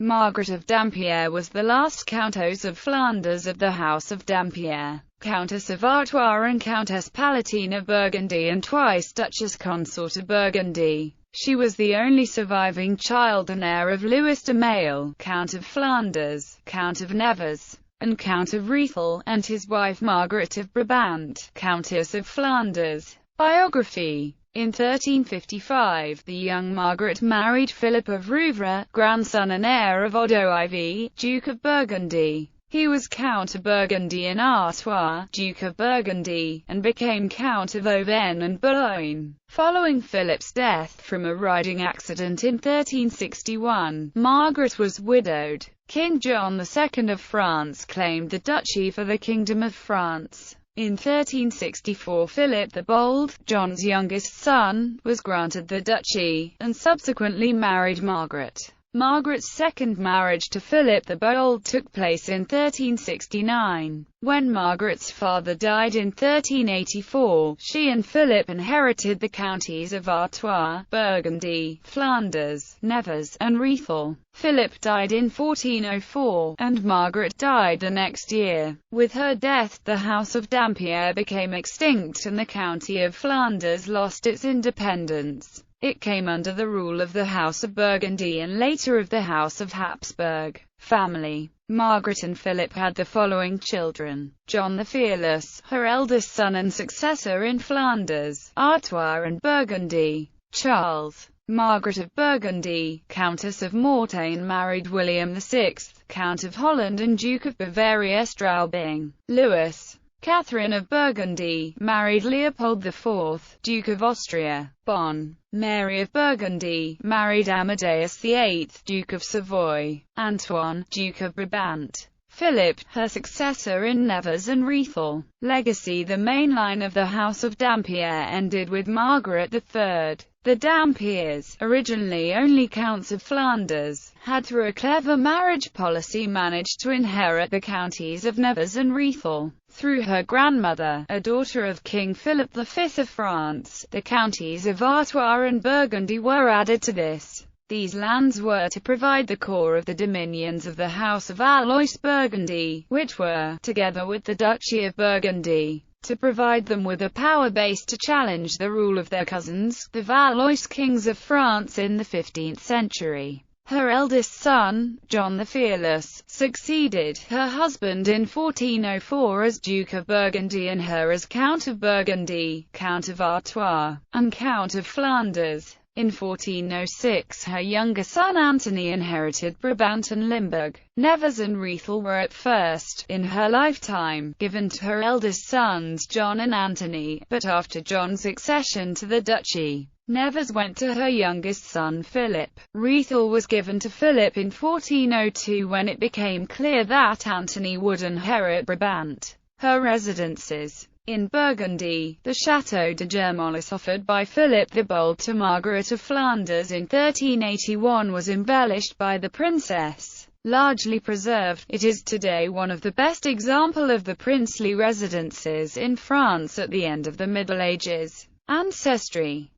Margaret of Dampierre was the last Countess of Flanders of the House of Dampierre, Countess of Artois and Countess Palatine of Burgundy, and twice Duchess Consort of Burgundy. She was the only surviving child and heir of Louis de Maille, Count of Flanders, Count of Nevers, and Count of Rethel, and his wife Margaret of Brabant, Countess of Flanders. Biography. In 1355, the young Margaret married Philip of Rouvray, grandson and heir of Odo IV, Duke of Burgundy. He was Count of Burgundy and Artois, Duke of Burgundy, and became Count of Auvergne and Boulogne. Following Philip's death from a riding accident in 1361, Margaret was widowed. King John II of France claimed the duchy for the Kingdom of France. In 1364, Philip the Bold, John's youngest son, was granted the duchy, and subsequently married Margaret. Margaret's second marriage to Philip the Bold took place in 1369. When Margaret's father died in 1384, she and Philip inherited the counties of Artois, Burgundy, Flanders, Nevers, and Rethel. Philip died in 1404, and Margaret died the next year. With her death, the House of Dampierre became extinct and the county of Flanders lost its independence. It came under the rule of the House of Burgundy and later of the House of Habsburg. Family. Margaret and Philip had the following children: John the Fearless, her eldest son and successor in Flanders, Artois and Burgundy. Charles. Margaret of Burgundy, Countess of Mortain, married William VI, Count of Holland and Duke of Bavaria Straubing. Louis. Catherine of Burgundy, married Leopold IV, Duke of Austria. Bonn. Mary of Burgundy, married Amadeus VIII, Duke of Savoy. Antoine, Duke of Brabant. Philip, her successor in Nevers and Rethel. Legacy. The main line of the House of Dampierre ended with Margaret III. The Dampierres, originally only Counts of Flanders, had through a clever marriage policy managed to inherit the counties of Nevers and Rethel. Through her grandmother, a daughter of King Philip V of France, the counties of Artois and Burgundy were added to this. These lands were to provide the core of the dominions of the House of Valois-Burgundy, which were, together with the Duchy of Burgundy, to provide them with a power base to challenge the rule of their cousins, the Valois kings of France in the 15th century. Her eldest son, John the Fearless, succeeded her husband in 1404 as Duke of Burgundy and her as Count of Burgundy, Count of Artois, and Count of Flanders. In 1406 her younger son Anthony inherited Brabant and Limburg. Nevers and Rethel were at first, in her lifetime, given to her eldest sons John and Anthony, but after John's accession to the duchy, Nevers went to her youngest son Philip. Rethel was given to Philip in 1402 when it became clear that Anthony would inherit Brabant. Her residences. In Burgundy, the Château de Germolis offered by Philip the Bold to Margaret of Flanders in 1381 was embellished by the princess. Largely preserved, it is today one of the best examples of the princely residences in France at the end of the Middle Ages. Ancestry.